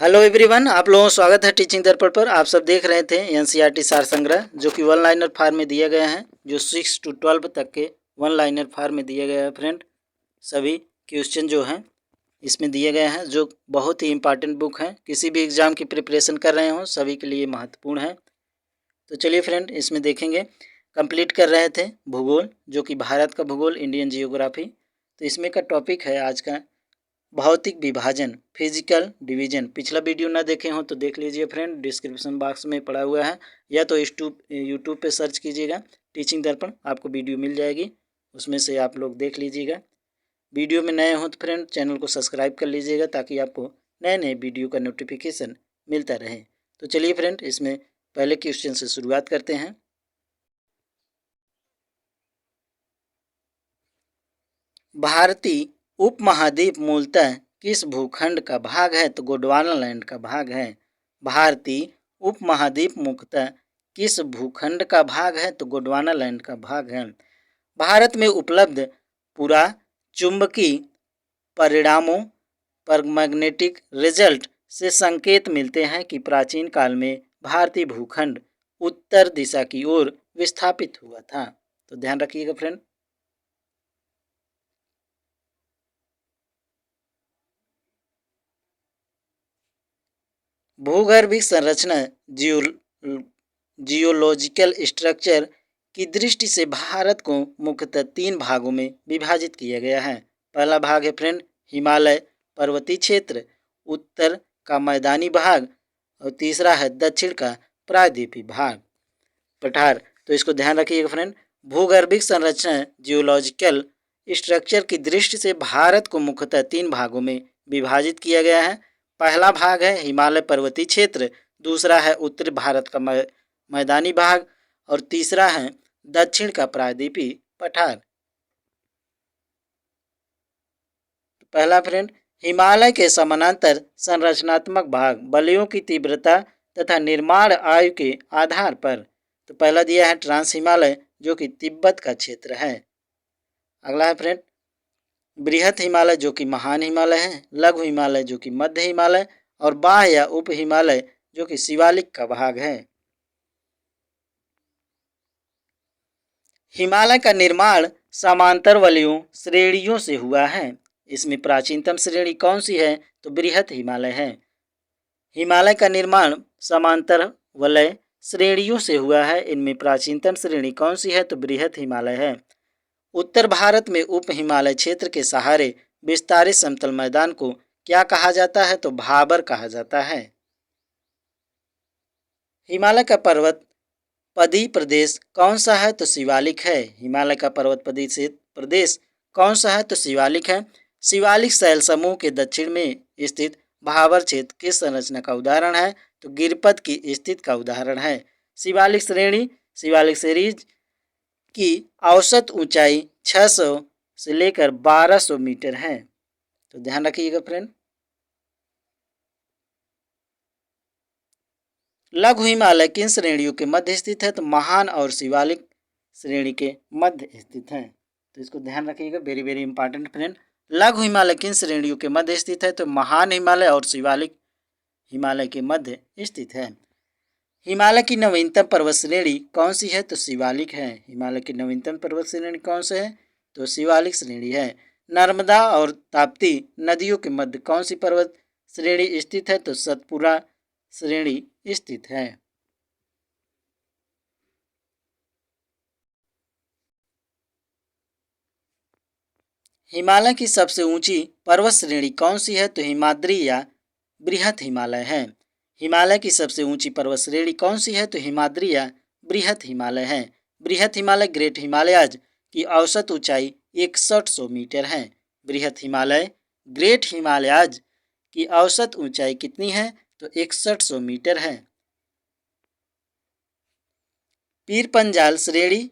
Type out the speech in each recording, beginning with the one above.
Hello everyone, आप लोगों का स्वागत है टीचिंग दर्पण पर। आप सब देख रहे थे एनसीईआरटी सार संग्रह जो कि वन लाइनर फॉर्म में दिया गया है, जो 6 to 12 तक के वन लाइनर फॉर्म में दिया गया है। फ्रेंड, सभी क्वेश्चन जो हैं इसमें दिए गए हैं, जो बहुत ही इंपॉर्टेंट बुक है। किसी भी एग्ज़ाम की प्रिपरेशन कर रहे हो सभी के लिए महत्वपूर्ण है। तो चलिए फ्रेंड, इसमें देखेंगे। कंप्लीट कर रहे थे भूगोल, जो कि भारत का भूगोल, इंडियन जियोग्राफी। तो इसमें का टॉपिक है आज का भौतिक विभाजन, फिजिकल डिवीजन। पिछला वीडियो ना देखे हो तो देख लीजिए फ्रेंड, डिस्क्रिप्शन बॉक्स में पड़ा हुआ है, या तो यूट्यूब पे सर्च कीजिएगा टीचिंग दर्पण, आपको वीडियो मिल जाएगी, उसमें से आप लोग देख लीजिएगा। वीडियो में नए हो तो फ्रेंड चैनल को सब्सक्राइब कर लीजिएगा, ताकि आपको नए नए वीडियो का नोटिफिकेशन मिलता रहे। तो चलिए फ्रेंड, इसमें पहले क्वेश्चन से शुरुआत करते हैं। भारतीय उपमहाद्वीप मूलतः किस भूखंड का भाग है? तो गोंडवाना लैंड का भाग है। भारतीय उपमहाद्वीप मुख्यतः किस भूखंड का भाग है? तो गोंडवाना लैंड का भाग है। भारत में उपलब्ध पूरा चुंबकीय परिणामों पर मैग्नेटिक रिजल्ट से संकेत मिलते हैं कि प्राचीन काल में भारतीय भूखंड उत्तर दिशा की ओर विस्थापित हुआ था। तो ध्यान रखिएगा फ्रेंड। भूगर्भिक संरचना जियोलॉजिकल स्ट्रक्चर की दृष्टि से भारत को मुख्यतः 3 भागों में विभाजित किया गया है। पहला भाग है फ्रेंड हिमालय पर्वतीय क्षेत्र, उत्तर का मैदानी भाग, और तीसरा है दक्षिण का प्रायद्वीपीय भाग, पठार। तो इसको ध्यान रखिएगा फ्रेंड। भूगर्भिक संरचना जियोलॉजिकल स्ट्रक्चर की दृष्टि से भारत को मुख्यतः 3 भागों में विभाजित किया गया है। पहला भाग है हिमालय पर्वतीय क्षेत्र, दूसरा है उत्तरी भारत का मैदानी भाग, और तीसरा है दक्षिण का प्रायद्वीपीय पठार। पहला फ्रेंड, हिमालय के समानांतर संरचनात्मक भाग बलियों की तीव्रता तथा निर्माण आयु के आधार पर। तो पहला दिया है ट्रांस हिमालय, जो कि तिब्बत का क्षेत्र है। अगला है फ्रेंड बृहत हिमालय, जो कि महान हिमालय है, लघु हिमालय जो कि मध्य हिमालय, और बाह्य या उप हिमालय जो कि शिवालिक का भाग है। हिमालय का निर्माण समांतर वलयों श्रेणियों से हुआ है। इसमें प्राचीनतम श्रेणी कौन सी है? तो बृहत हिमालय है। हिमालय का निर्माण समांतर वलय श्रेणियों से हुआ है। इनमें प्राचीनतम श्रेणी कौन सी है? तो बृहत हिमालय है। उत्तर भारत में उप हिमालय क्षेत्र के सहारे विस्तारित समतल मैदान को क्या कहा जाता है? तो भाबर कहा जाता है। हिमालय का पर्वत पदी प्रदेश कौन सा है? तो शिवालिक है। हिमालय का पर्वत पदी से प्रदेश कौन सा है? तो शिवालिक है। शिवालिक शैल समूह के दक्षिण में स्थित भाबर क्षेत्र किस संरचना का उदाहरण है? तो गिरपथ की स्थिति का उदाहरण है। शिवालिक श्रेणी शिवालिक सीरीज की औसत ऊंचाई 600 से लेकर 1200 मीटर है। तो ध्यान रखिएगा फ्रेंड। लघु हिमालय किन श्रेणियों के मध्य स्थित है? तो महान और शिवालिक श्रेणी के मध्य स्थित है। तो इसको ध्यान रखिएगा, वेरी वेरी इंपॉर्टेंट फ्रेंड। लघु हिमालय किन श्रेणियों के मध्य स्थित है? तो महान हिमालय और शिवालिक हिमालय के मध्य स्थित है। हिमालय की नवीनतम पर्वत श्रेणी कौन सी है? तो शिवालिक है। हिमालय की नवीनतम पर्वत श्रेणी कौन सी है? तो शिवालिक श्रेणी है। नर्मदा और ताप्ती नदियों के मध्य कौन सी पर्वत श्रेणी स्थित है? तो सतपुरा श्रेणी स्थित है। हिमालय की सबसे ऊंची पर्वत श्रेणी कौन सी है? तो हिमाद्री या बृहत हिमालय है। हिमालय की सबसे ऊंची पर्वत श्रेणी कौन सी है? तो हिमाद्री या बृहत हिमालय है। बृहत हिमालय ग्रेट हिमालयाज की औसत ऊंचाई 6100 मीटर है। बृहत हिमालय ग्रेट हिमालयाज की औसत ऊंचाई कितनी है? तो 6100 मीटर है। पीर पंजाल श्रेणी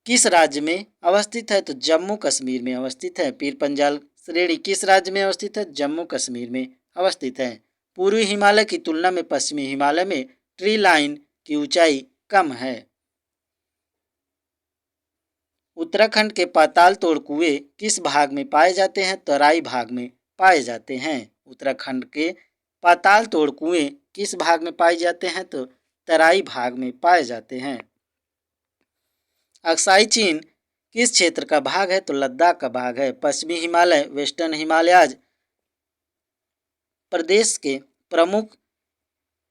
किस राज्य में अवस्थित है? तो जम्मू कश्मीर में अवस्थित है। पीर पंजाल श्रेणी किस राज्य में अवस्थित है? जम्मू कश्मीर में अवस्थित है। पूर्वी हिमालय की तुलना में पश्चिमी हिमालय में ट्री लाइन की ऊंचाई कम है। उत्तराखंड के पाताल तोड़ कुएं किस भाग में पाए जाते हैं? तराई भाग में पाए जाते हैं। उत्तराखंड के पाताल तोड़ कुएं किस भाग में पाए जाते हैं? तो तराई भाग में पाए जाते हैं। अक्साई चीन किस क्षेत्र का भाग है? तो लद्दाख का भाग है। पश्चिमी हिमालय वेस्टर्न हिमालयाज प्रदेश के प्रमुख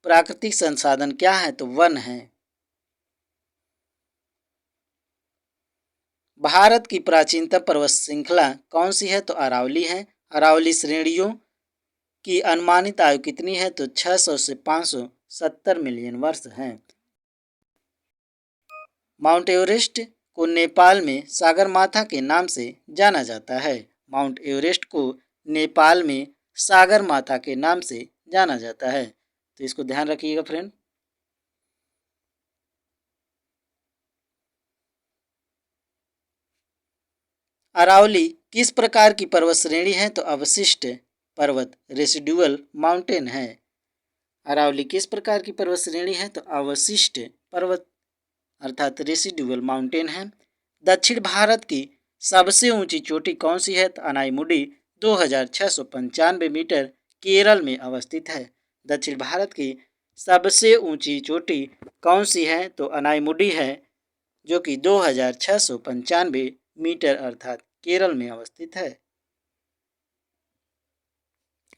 प्राकृतिक संसाधन क्या है? तो वन है। भारत की प्राचीनतम पर्वत श्रृंखला कौन सी है? तो अरावली है। अरावली श्रेणियों की अनुमानित आयु कितनी है? तो 600 से 570 मिलियन वर्ष है। माउंट एवरेस्ट को नेपाल में सागरमाथा के नाम से जाना जाता है। माउंट एवरेस्ट को नेपाल में सागरमाथा के नाम से जाना जाता है, तो इसको ध्यान रखिएगा फ्रेंड। अरावली किस प्रकार की पर्वत श्रेणी है? तो अवशिष्ट पर्वत रेसिडुअल माउंटेन है। अरावली किस प्रकार की पर्वत श्रेणी है? तो अवशिष्ट पर्वत अर्थात रेसिडुअल माउंटेन है। दक्षिण भारत की सबसे ऊंची चोटी कौन सी है? तो अनाईमुडी 2695 मीटर केरल में अवस्थित है। दक्षिण भारत की सबसे ऊंची चोटी कौन सी है? तो अनाईमुडी है, जो कि 2695 मीटर अर्थात केरल में अवस्थित है।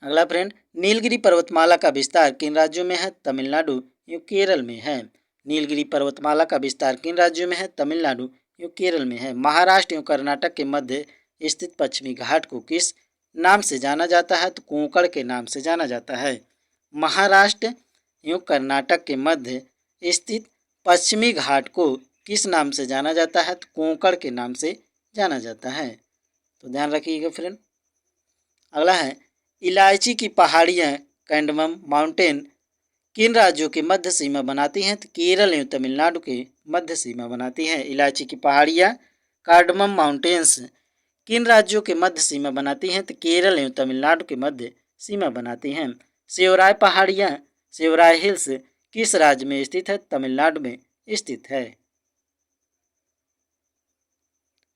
अगला फ्रेंड, नीलगिरी पर्वतमाला का विस्तार किन राज्यों में है? तमिलनाडु एवं केरल में है। नीलगिरी पर्वतमाला का विस्तार किन राज्यों में है? तमिलनाडु एवं केरल में है। महाराष्ट्र एवं कर्नाटक के मध्य स्थित पश्चिमी घाट को किस नाम से जाना जाता है? तो कोंकण के नाम से जाना जाता है। महाराष्ट्र एवं कर्नाटक के मध्य स्थित पश्चिमी घाट को किस नाम से जाना जाता है? तो कोंकण के नाम से जाना जाता है, तो ध्यान रखिएगा फ्रेंड। अगला है, इलायची की पहाड़ियाँ कैंडमम माउंटेन किन राज्यों की मध्य सीमा बनाती हैं? तो केरल एवं तमिलनाडु के मध्य सीमा बनाती हैं। इलायची की पहाड़ियाँ कार्डमम माउंटेन्स किन राज्यों के मध्य सीमा बनाती हैं? तो केरल एवं तमिलनाडु के मध्य सीमा बनाती हैं। सेवराय पहाड़ियाँ सेवराय हिल्स किस राज्य में स्थित है? तमिलनाडु में स्थित है।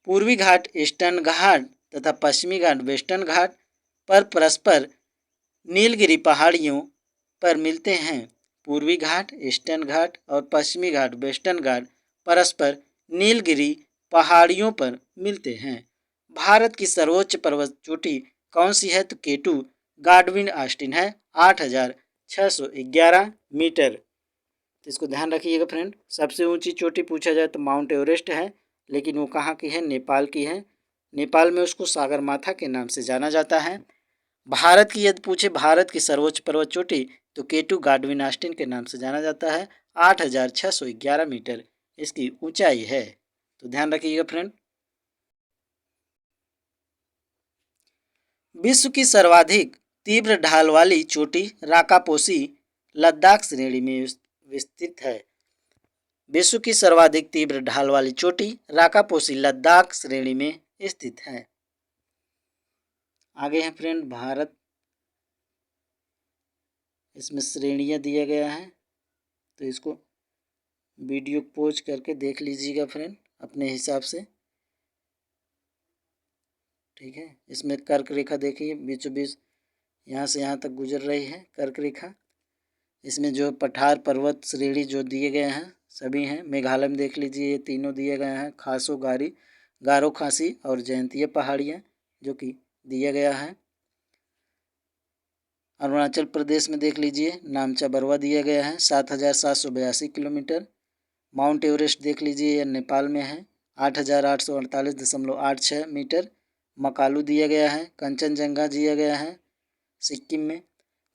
पूर्वी घाट ईस्टर्न घाट तथा पश्चिमी घाट वेस्टर्न घाट पर परस्पर नीलगिरी पहाड़ियों पर मिलते हैं। पूर्वी घाट ईस्टर्न घाट और पश्चिमी घाट वेस्टर्न घाट परस्पर नीलगिरी पहाड़ियों पर मिलते हैं। भारत की सर्वोच्च पर्वत चोटी कौन सी है? तो केटू गाडविन ऑस्टिन है, 8611 मीटर। तो इसको ध्यान रखिएगा फ्रेंड। सबसे ऊंची चोटी पूछा जाए तो माउंट एवरेस्ट है, लेकिन वो कहाँ की है? नेपाल की है। नेपाल में उसको सागरमाथा के नाम से जाना जाता है। भारत की यदि पूछे भारत की सर्वोच्च पर्वत चोटी तो केटू गाडविन ऑस्टिन के नाम से जाना जाता है, 8611 मीटर इसकी ऊंचाई है, तो ध्यान रखिएगा फ्रेंड। विश्व की सर्वाधिक तीव्र ढाल वाली चोटी राकापोसी लद्दाख श्रेणी में विस्तृत है। विश्व की सर्वाधिक तीव्र ढाल वाली चोटी राकापोसी लद्दाख श्रेणी में स्थित है। आगे है फ्रेंड भारत, इसमें श्रेणियाँ दिया गया है, तो इसको वीडियो पॉज करके देख लीजिएगा फ्रेंड अपने हिसाब से, ठीक है। इसमें कर्क रेखा देखिए बीचों बीच यहाँ से यहाँ तक गुजर रही है कर्क रेखा। इसमें जो पठार पर्वत श्रेणी जो दिए गए हैं सभी हैं। मेघालय में देख लीजिए ये तीनों दिए गए हैं, खासो गारी गारो खासी और जयंतीय पहाड़ियाँ जो कि दिया गया है। अरुणाचल प्रदेश में देख लीजिए नामचा बरवा दिया गया है 7782 किलोमीटर। माउंट एवरेस्ट देख लीजिए यह नेपाल में है 8848.86 मीटर। मकालू दिया गया है, कंचनजंगा दिया गया है सिक्किम में,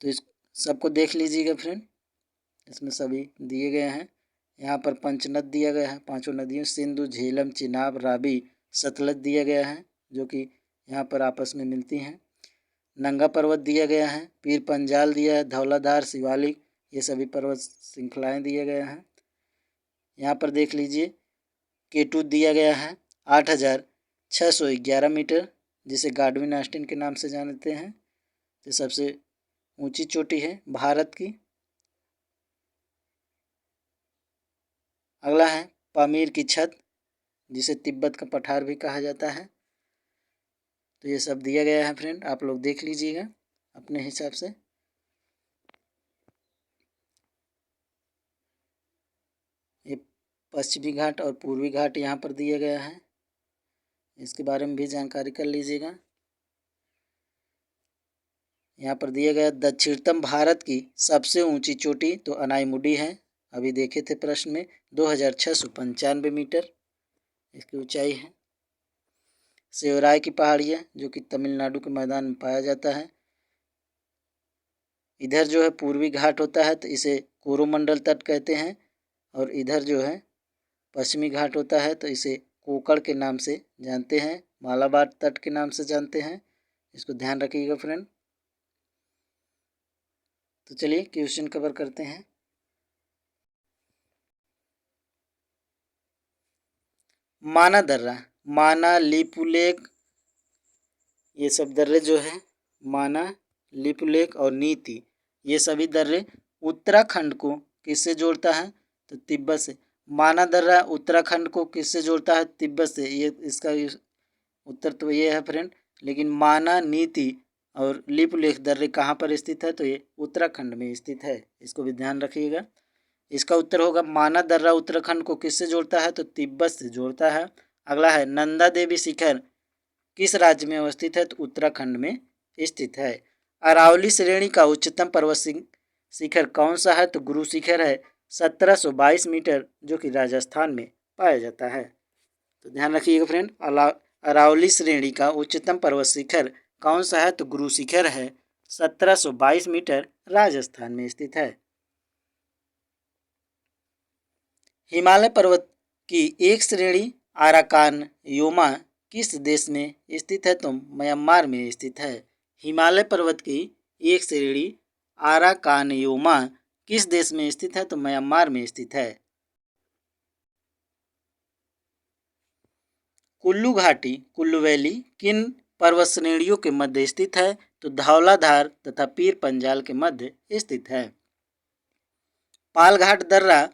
तो इस सबको देख लीजिएगा फ्रेंड, इसमें सभी दिए गए हैं। यहाँ पर पंचनद दिया गया है, पांचों नदियों सिंधु झेलम चिनाब रावी सतलज दिया गया है जो कि यहाँ पर आपस में मिलती हैं। नंगा पर्वत दिया गया है, पीर पंजाल दिया है, धौलाधार शिवालिक ये सभी पर्वत श्रृंखलाएँ दिए गए हैं। यहाँ पर देख लीजिए केटू दिया गया है 8611 मीटर जिसे गाडविन ऑस्टिन के नाम से जानते हैं, तो सबसे ऊंची चोटी है भारत की। अगला है पामीर की छत जिसे तिब्बत का पठार भी कहा जाता है, तो ये सब दिया गया है फ्रेंड, आप लोग देख लीजिएगा अपने हिसाब से। पश्चिमी घाट और पूर्वी घाट यहाँ पर दिया गया है, इसके बारे में भी जानकारी कर लीजिएगा। यहाँ पर दिया गया दक्षिणतम भारत की सबसे ऊंची चोटी तो अनाईमुडी है, अभी देखे थे प्रश्न में, 2695 मीटर इसकी ऊंचाई है। सेवराय की पहाड़ियाँ जो कि तमिलनाडु के मैदान में पाया जाता है। इधर जो है पूर्वी घाट होता है तो इसे कोरोमंडल तट कहते हैं, और इधर जो है पश्चिमी घाट होता है तो इसे कोकड़ के नाम से जानते हैं, मालाबार तट के नाम से जानते हैं, इसको ध्यान रखिएगा फ्रेंड। तो चलिए क्वेश्चन कवर करते हैं। माना दर्रा, माना, लिपुलेख, ये सब दर्रे जो है, माना, लिपुलेख और नीति, ये सभी दर्रे उत्तराखंड को किससे जोड़ता है तो तिब्बत से। माना दर्रा उत्तराखंड को किससे जोड़ता है तिब्बत से, ये इसका उत्तर तो ये है फ्रेंड। लेकिन माना, नीति और लिपुलेख दर्रे कहाँ पर स्थित है तो ये उत्तराखंड में स्थित है, इसको भी ध्यान रखिएगा। इसका उत्तर होगा माना दर्रा उत्तराखंड को किससे जोड़ता है तो तिब्बत से जोड़ता है। अगला है नंदा देवी शिखर किस राज्य में अवस्थित है तो उत्तराखंड में स्थित है। अरावली श्रेणी का उच्चतम पर्वत शिखर कौन सा है तो गुरु शिखर है, 1722 मीटर, जो कि राजस्थान में पाया जाता है। तो ध्यान रखिएगा फ्रेंड, अरावली श्रेणी का उच्चतम पर्वत शिखर कौन सा है तो गुरु शिखर है, 1722 मीटर, राजस्थान में स्थित है। हिमालय पर्वत की एक श्रेणी आराकान योमा किस देश में स्थित है तो म्यांमार में स्थित है। हिमालय पर्वत की एक श्रेणी आराकानयोमा किस देश में स्थित है तो म्यांमार में स्थित है। कुल्लू घाटी, कुल्लू वैली किन पर्वत श्रेणियों के मध्य स्थित है तो धौलाधार तथा पीर पंजाल के मध्य स्थित है। पालघाट दर्रा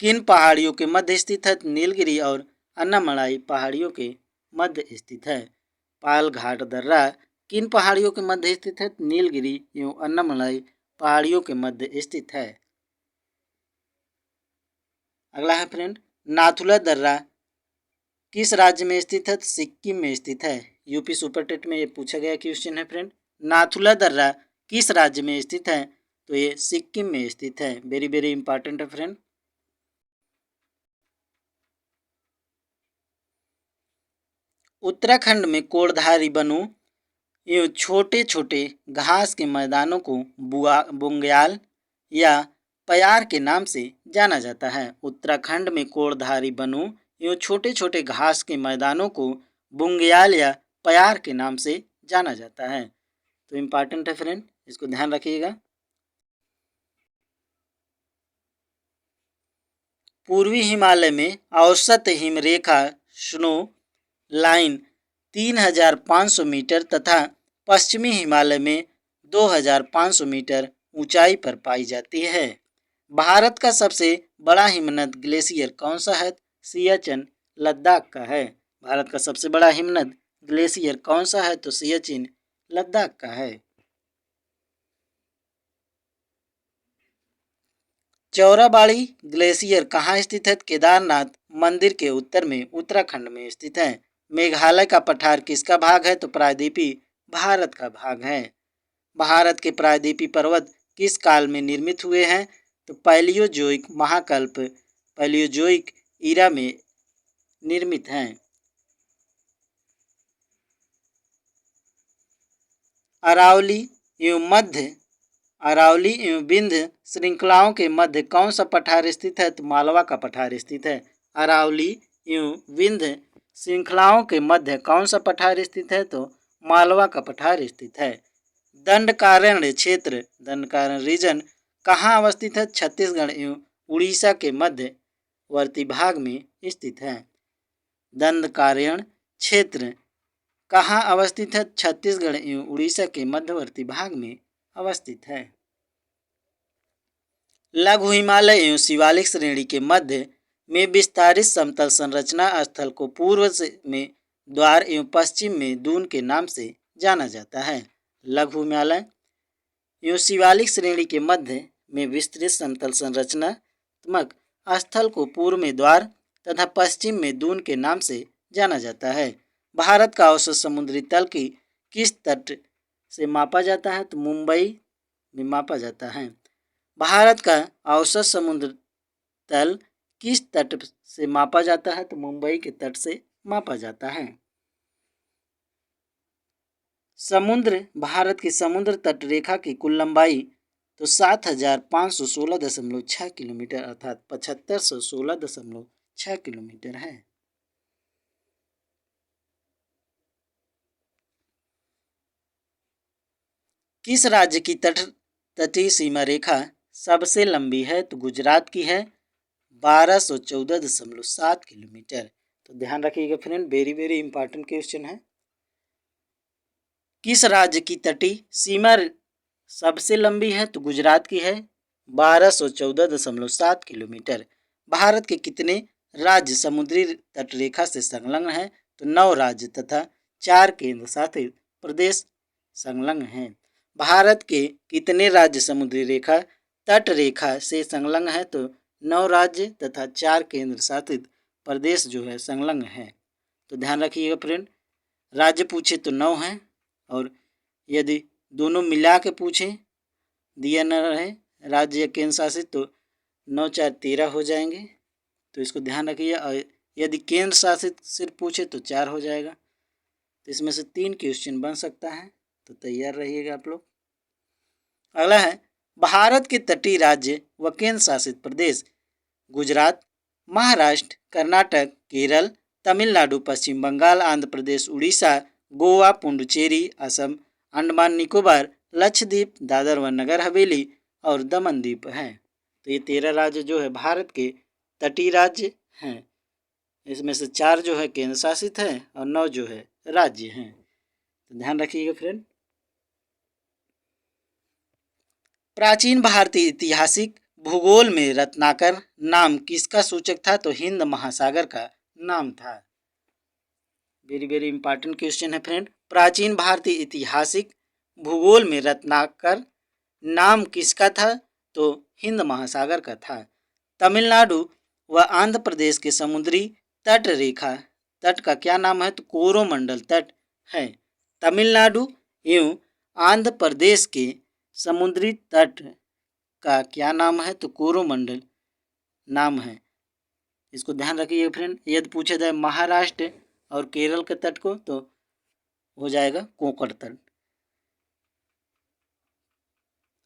किन पहाड़ियों के मध्य स्थित है, नीलगिरी और अन्नामलाई पहाड़ियों के मध्य स्थित है। पालघाट दर्रा किन पहाड़ियों के मध्य स्थित है, नीलगिरी एवं अन्नामलाई पहाड़ियों के मध्य स्थित है। अगला है फ्रेंड, नाथुला दर्रा किस राज्य में स्थित है, सिक्किम में स्थित है। यूपी सुपरटेट में ये पूछा गया क्वेश्चन है फ्रेंड। नाथुला दर्रा किस राज्य में स्थित है तो ये सिक्किम में स्थित है। वेरी वेरी इंपॉर्टेंट है फ्रेंड। उत्तराखंड में कोड़धारी वनों एवं छोटे छोटे घास के मैदानों को बुंग्याल या पयार के नाम से जाना जाता है। उत्तराखंड में कोड़धारी वनों एवं छोटे छोटे घास के मैदानों को बुंग्याल या पयार के नाम से जाना जाता है। तो इम्पॉर्टेंट है फ्रेंड, इसको ध्यान रखिएगा। पूर्वी हिमालय में औसत हिमरेखा स्नो लाइन 3500 मीटर तथा पश्चिमी हिमालय में 2500 मीटर ऊंचाई पर पाई जाती है। भारत का सबसे बड़ा हिमनद ग्लेशियर कौन सा है, सियाचिन लद्दाख का है। भारत का सबसे बड़ा हिमनद ग्लेशियर कौन सा है तो सियाचिन लद्दाख का है। चौराबाड़ी ग्लेशियर कहाँ स्थित है, केदारनाथ मंदिर के उत्तर में उत्तराखंड में स्थित है। मेघालय का पठार किसका भाग है तो प्रायद्वीपी भारत का भाग है। भारत के प्रायद्वीपी पर्वत किस काल में निर्मित हुए हैं तो पैलियोजोइक महाकल्प पैलियोजोइक ईरा में निर्मित हैं। अरावली एवं विंध्य श्रृंखलाओं के मध्य कौन सा पठार स्थित है तो मालवा का पठार स्थित है। अरावली एवं विंध्य श्रृंखलाओं के मध्य कौन सा पठार स्थित है तो मालवा का पठार स्थित है। दंडकारण्य क्षेत्र, दंडकारण्य रीजन कहाँ अवस्थित है, छत्तीसगढ़ एवं उड़ीसा के मध्यवर्ती भाग में स्थित है। दंडकारण्य क्षेत्र कहाँ अवस्थित है, छत्तीसगढ़ एवं उड़ीसा के मध्यवर्ती भाग में अवस्थित है। लघु हिमालय एवं शिवालिक श्रेणी के मध्य में विस्तारित समतल संरचना स्थल को पूर्व में द्वार एवं पश्चिम में दून के नाम से जाना जाता है। लघु हिमालय एवं शिवालिक श्रेणी के मध्य में विस्तृत समतल संरचनात्मक स्थल को पूर्व में द्वार तथा पश्चिम में दून के नाम से जाना जाता है। भारत का औसत समुद्री तल की किस तट से मापा जाता है? तो मुंबई में मापा जाता है। भारत का औसत समुद्र तल किस तट से मापा जाता है? तो मुंबई के तट से मापा जाता है। भारत की समुद्र तट रेखा की कुल लंबाई तो 7516.6 किलोमीटर अर्थात 7516.6 किलोमीटर है। किस राज्य की तटीय सीमा रेखा सबसे लंबी है? तो गुजरात की है 1214.7 किलोमीटर। तो ध्यान रखिएगा friend, very very important question है। किस राज्य की तटीय सीमा सबसे लंबी है? तो गुजरात की है 1214.7 किलोमीटर। भारत के कितने राज्य समुद्री तट रेखा से संलग्न हैं? तो 9 राज्य तथा 4 केंद्र शासित प्रदेश संलग्न हैं। भारत के कितने राज्य समुद्री रेखा तट रेखा से संलग्न है? तो 9 राज्य तथा 4 केंद्र शासित प्रदेश जो है संलग्न है। तो ध्यान रखिएगा फ्रेंड, राज्य पूछे तो 9 हैं और यदि दोनों मिला के पूछें दिया न रहे राज्य या केंद्र शासित तो 9 4 13 हो जाएंगे। तो इसको ध्यान रखिए। और यदि केंद्र शासित सिर्फ पूछे तो 4 हो जाएगा। तो इसमें से 3 क्वेश्चन बन सकता है, तो तैयार रहिएगा आप लोग। अगला है भारत के तटीय राज्य व केंद्र शासित प्रदेश गुजरात, महाराष्ट्र, कर्नाटक, केरल, तमिलनाडु, पश्चिम बंगाल, आंध्र प्रदेश, उड़ीसा, गोवा, पुडुचेरी, असम, अंडमान निकोबार, लक्षद्वीप, दादर व नगर हवेली और दमन द्वीप हैं। तो ये 13 राज्य जो है भारत के तटीय राज्य हैं। इसमें से 4 जो है केंद्र शासित हैं और 9 जो है राज्य हैं। तो ध्यान रखिएगा फ्रेंड। प्राचीन भारतीय ऐतिहासिक भूगोल में रत्नाकर नाम किसका सूचक था? तो हिंद महासागर का नाम था। वेरी वेरी इंपॉर्टेंट क्वेश्चन है फ्रेंड। प्राचीन भारतीय ऐतिहासिक भूगोल में रत्नाकर नाम किसका था? तो हिंद महासागर का था। तमिलनाडु व आंध्र प्रदेश के समुद्री तट रेखा तट का क्या नाम है? तो कोरोमंडल तट है। तमिलनाडु एवं आंध्र प्रदेश के समुद्री तट का क्या नाम है? तो कोरोमंडल नाम है। इसको ध्यान रखिए फ्रेंड। यदि पूछा जाए महाराष्ट्र और केरल के तट को तो हो जाएगा कोंकण तट।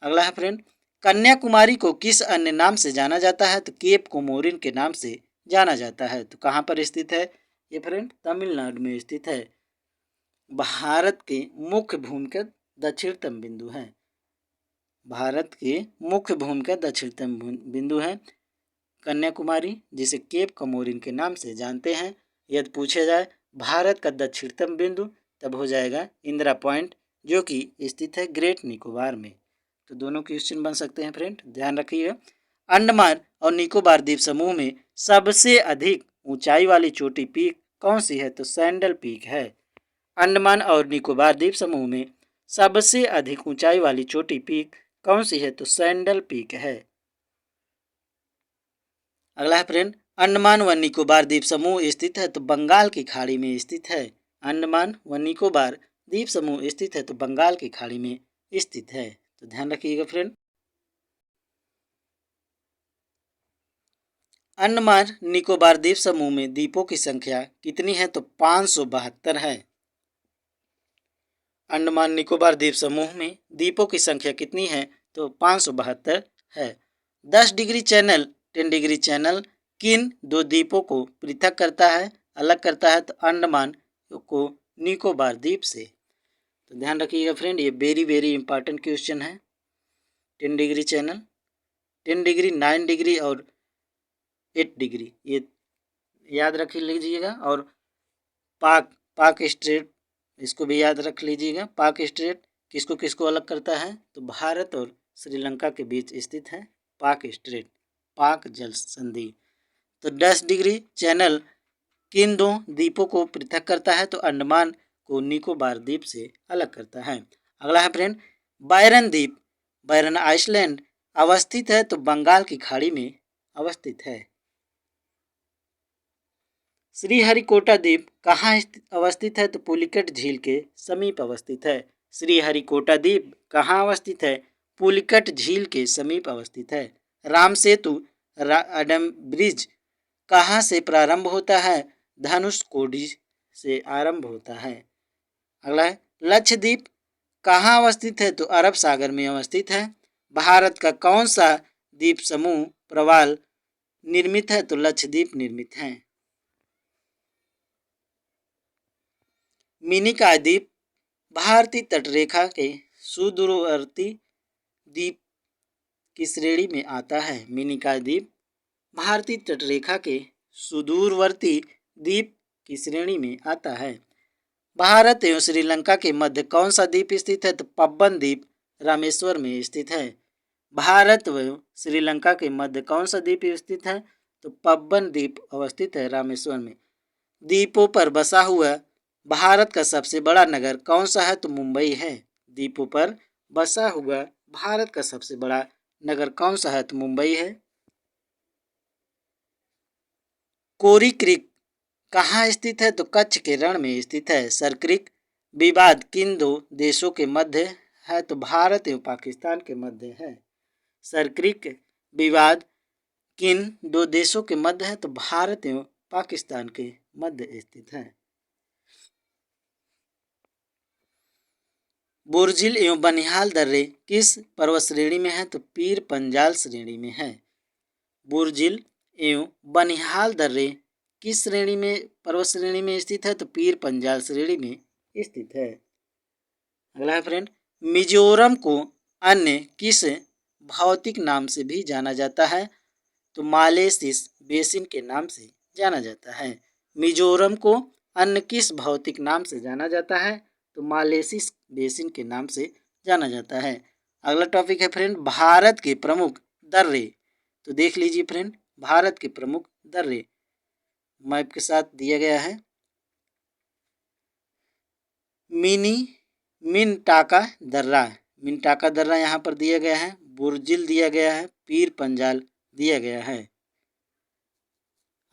अगला है फ्रेंड, कन्याकुमारी को किस अन्य नाम से जाना जाता है? तो केप कोमोरिन के नाम से जाना जाता है। तो कहाँ पर स्थित है ये फ्रेंड? तमिलनाडु में स्थित है। भारत के मुख्य भूमि दक्षिणतम बिंदु है। भारत के मुख्य भूमि का दक्षिणतम बिंदु है कन्याकुमारी, जिसे केप कोमोरिन के नाम से जानते हैं। यदि पूछा जाए भारत का दक्षिणतम बिंदु तब हो जाएगा इंदिरा पॉइंट, जो कि स्थित है ग्रेट निकोबार में। तो दोनों क्वेश्चन बन सकते हैं फ्रेंड, ध्यान रखिएगा। अंडमान और निकोबार द्वीप समूह में सबसे अधिक ऊंचाई वाली चोटी पीक कौन सी है? तो सैंडल पीक है। अंडमान और निकोबार द्वीप समूह में सबसे अधिक ऊंचाई वाली चोटी पीक कौन सी है? तो सैंडल पीक है। अगला है फ्रेंड, अंडमान व निकोबार द्वीप समूह स्थित है तो बंगाल की खाड़ी में स्थित है। अंडमान व निकोबार द्वीप समूह स्थित है तो बंगाल की खाड़ी में स्थित है। तो ध्यान रखिएगा फ्रेंड। अंडमान निकोबार द्वीप समूह में द्वीपों की संख्या कितनी है? तो 572 है। अंडमान निकोबार द्वीप समूह में द्वीपों की संख्या कितनी है? तो 572 है। 10 डिग्री चैनल 10 डिग्री चैनल किन 2 द्वीपों को पृथक करता है, अलग करता है? तो अंडमान को निकोबार द्वीप से। तो ध्यान रखिएगा फ्रेंड, ये वेरी वेरी इंपॉर्टेंट क्वेश्चन है। 10 डिग्री चैनल, 10 डिग्री, 9 डिग्री और 8 डिग्री ये याद रख लीजिएगा। और पाक स्ट्रेट इसको भी याद रख लीजिएगा। पाक स्ट्रेट किसको किसको अलग करता है? तो भारत और श्रीलंका के बीच स्थित है पाक स्ट्रेट, पाक जल संधि। तो 10 डिग्री चैनल किन 2 द्वीपों को पृथक करता है? तो अंडमान को निकोबार द्वीप से अलग करता है। अगला है फ्रेंड, बायरन द्वीप, बायरन आइसलैंड अवस्थित है तो बंगाल की खाड़ी में अवस्थित है। श्रीहरिकोटा द्वीप कहाँ अवस्थित है? तो पुलिकट झील के समीप अवस्थित है। श्रीहरिकोटा द्वीप कहाँ अवस्थित है? पुलिकट झील के समीप अवस्थित है। राम सेतु अडम ब्रिज कहाँ से प्रारंभ होता है? धनुषकोडी से आरंभ होता है। अगला है लक्षद्वीप कहाँ अवस्थित है? तो अरब सागर में अवस्थित है। भारत का कौन सा द्वीप समूह प्रवाल निर्मित है? तो लक्षद्वीप निर्मित है। मिनिकॉय द्वीप भारतीय तटरेखा के सुदूरवर्ती द्वीप की श्रेणी में आता है। मिनिकॉय द्वीप भारतीय तटरेखा के सुदूरवर्ती द्वीप की श्रेणी में आता है। भारत एवं श्रीलंका के मध्य कौन सा द्वीप स्थित है? तो पब्बन द्वीप रामेश्वर में स्थित है। भारत व श्रीलंका के मध्य कौन सा द्वीप स्थित है? तो पब्बन द्वीप अवस्थित है रामेश्वर में। द्वीपों पर बसा हुआ भारत का सबसे बड़ा नगर कौन सा है? तो मुंबई है। द्वीपों पर बसा हुआ भारत का सबसे बड़ा नगर कौन सा है? तो मुंबई है। कोरी क्रीक कहाँ स्थित है? तो कच्छ के रण में स्थित है। सरक्रिक विवाद किन दो देशों के मध्य है? तो भारत एवं पाकिस्तान के मध्य है। सरक्रिक विवाद किन दो देशों के मध्य है? तो भारत एवं पाकिस्तान के मध्य स्थित है। बुर्जिल एवं बनिहाल दर्रे किस पर्वत श्रेणी में है? तो पीर पंजाल श्रेणी में है। बुर्जिल एवं बनिहाल दर्रे किस श्रेणी में पर्वत श्रेणी में स्थित है? तो पीर पंजाल श्रेणी में स्थित है। अगला है फ्रेंड, मिजोरम को अन्य किस भौतिक नाम से भी जाना जाता है? तो मालेसिस बेसिन के नाम से जाना जाता है। मिजोरम को अन्य किस भौतिक नाम से जाना जाता है? तो मालेसिस बेसिन के नाम से जाना जाता है। अगला टॉपिक है फ्रेंड, भारत के प्रमुख दर्रे। तो देख लीजिए फ्रेंड, भारत के प्रमुख दर्रे मैप के साथ दिया गया है। मिनटाका दर्रा यहाँ पर दिया गया है। बुर्जिल दिया गया है। पीर पंजाल दिया गया है।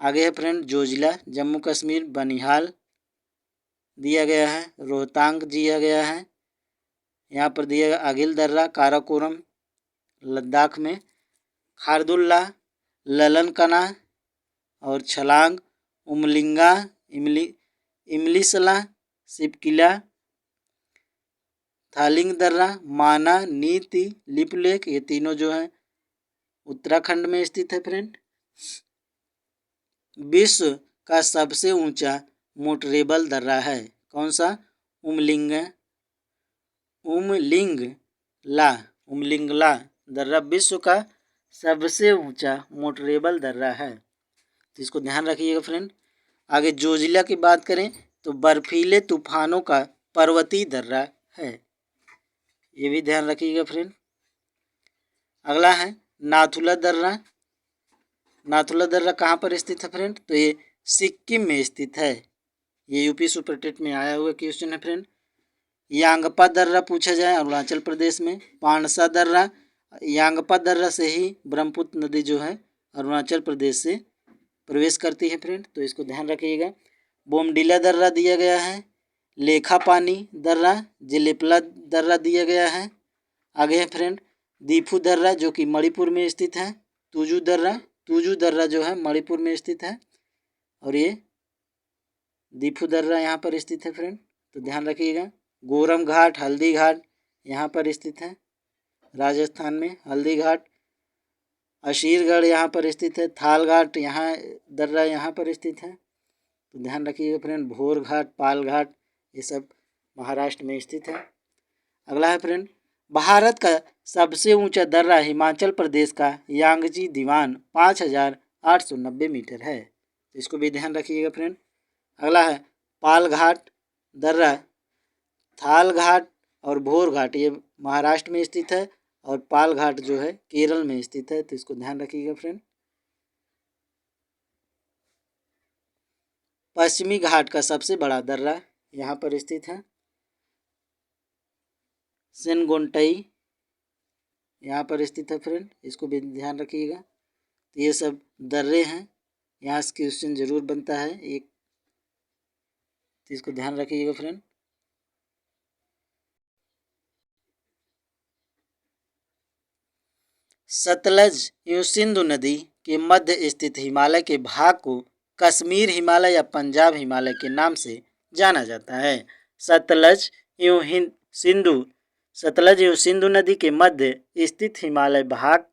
आगे है फ्रेंड जोजिला जम्मू कश्मीर। बनिहाल दिया गया है। रोहतांग दिया गया है। यहाँ पर दिया गया आगिल दर्रा काराकोरम लद्दाख में। खारदुल्ला ललनकना और छलांग उमलिंगा इमलिसला सिपकिला थालिंग दर्रा माना नीति लिपलेक ये तीनों जो है उत्तराखंड में स्थित है फ्रेंड। विश्व का सबसे ऊंचा मोटरेबल दर्रा है कौन सा? उमलिंगला दर्रा विश्व का सबसे ऊंचा मोटरेबल दर्रा है, तो इसको ध्यान रखिएगा फ्रेंड। आगे जोजिला की बात करें तो बर्फीले तूफानों का पर्वतीय दर्रा है, ये भी ध्यान रखिएगा फ्रेंड। अगला है नाथुला दर्रा। नाथुला दर्रा कहाँ पर स्थित है फ्रेंड? तो ये सिक्किम में स्थित है। ये यूपी सुपर टेट में आया हुआ क्वेश्चन है फ्रेंड। यांगपा दर्रा पूछा जाए अरुणाचल प्रदेश में। पांडसा दर्रा यांगपा दर्रा से ही ब्रह्मपुत्र नदी जो है अरुणाचल प्रदेश से प्रवेश करती है फ्रेंड, तो इसको ध्यान रखिएगा। बोमडीला दर्रा दिया गया है। लेखा पानी दर्रा जिलेपला दर्रा दिया गया है। आगे है फ्रेंड दीफू दर्रा जो कि मणिपुर में स्थित है। तुजू दर्रा जो है मणिपुर में स्थित है और ये दीफू दर्रा यहाँ पर स्थित है फ्रेंड, तो ध्यान रखिएगा। गोरम घाट हल्दी घाट यहाँ पर स्थित है राजस्थान में। हल्दी घाट अशीरगढ़ यहाँ पर स्थित है। थाल घाट यहाँ दर्रा यहाँ पर स्थित है, तो ध्यान रखिएगा फ्रेंड। भोर घाट पाल घाट ये सब महाराष्ट्र में स्थित है। अगला है फ्रेंड भारत का सबसे ऊंचा दर्रा हिमाचल प्रदेश का यांगजी दीवान 5890 मीटर है, तो इसको भी ध्यान रखिएगा फ्रेंड। अगला है पाल घाट दर्रा थाल घाट और भोर घाट ये महाराष्ट्र में स्थित है और पाल घाट जो है केरल में स्थित है, तो इसको ध्यान रखिएगा फ्रेंड। पश्चिमी घाट का सबसे बड़ा दर्रा यहाँ पर स्थित है सेनगोंटई यहाँ पर स्थित है फ्रेंड, इसको भी ध्यान रखिएगा। तो ये सब दर्रे हैं, यहाँ से क्वेश्चन जरूर बनता है। एक तो इसको ध्यान रखिएगा फ्रेंड। सतलज एवं सिंधु नदी के मध्य स्थित हिमालय के भाग को कश्मीर हिमालय या पंजाब हिमालय के नाम से जाना जाता है। सतलज एवं सिंधु सतलज एवं सिंधु नदी के मध्य स्थित हिमालय भाग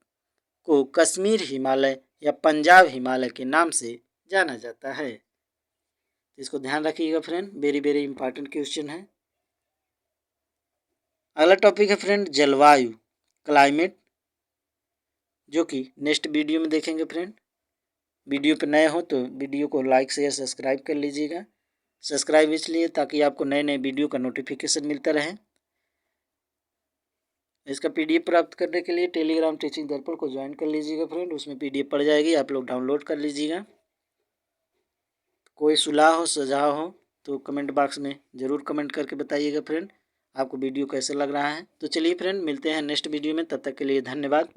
को कश्मीर हिमालय या पंजाब हिमालय के नाम से जाना जाता है। इसको ध्यान रखिएगा friend, very very important question है। अगला टॉपिक है फ्रेंड जलवायु, क्लाइमेट, जो कि नेक्स्ट वीडियो में देखेंगे फ्रेंड। वीडियो पे नए हो तो वीडियो को लाइक शेयर सब्सक्राइब कर लीजिएगा। सब्सक्राइब इसलिए ताकि आपको नए नए वीडियो का नोटिफिकेशन मिलता रहे। इसका पीडीएफ प्राप्त करने के लिए टेलीग्राम टीचिंग दर्पण को ज्वाइन कर लीजिएगा फ्रेंड, उसमें पीडीएफ पड़ जाएगी, आप लोग डाउनलोड कर लीजिएगा। कोई सुझाव हो सुझाव हो तो कमेंट बॉक्स में ज़रूर कमेंट करके बताइएगा फ्रेंड, आपको वीडियो कैसे लग रहा है। तो चलिए फ्रेंड, मिलते हैं नेक्स्ट वीडियो में, तब तक के लिए धन्यवाद।